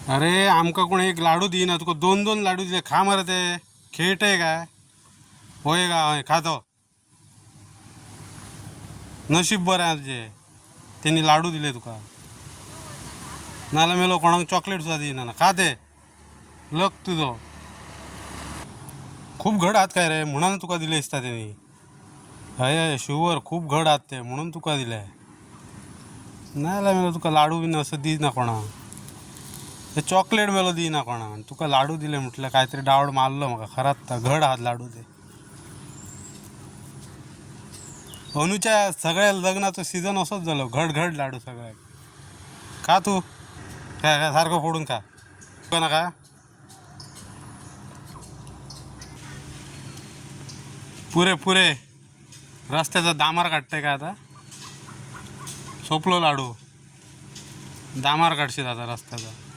अरे आमका कोण एक लाडू ना तुका दोन दोन लाडू दिले खा मरे ते खेळट आहे काय होय का होय खातो नशीब बरं आहे तुझे त्यांनी लाडू दिले तुका नाला मेलो कोणाक चॉकलेट सुद्धा दिना ना खा ते लक तुझो खूप घड आहात काय रे म्हणून तुका दिले असता त्यांनी हय शुअर खूप घड आहात ते म्हणून तुका दिले नाला मेलो तुका लाडू बिन असं दी ना कोणा ते चॉकलेट मेलो दी ना कोणा तुका लाडू दिले म्हटलं काहीतरी डावड मारलो मग खरात घड आहात लाडू ते अनुच्या सगळ्या लग्नाचं सीझन असंच झालं घड घड लाडू सगळ्या खा तू काय काय सारखं फोडून खा तुका ना का पुरे पुरे रस्त्याचा दामार काढते का आता सोपलो लाडू दामार काढशील आता रस्त्याचा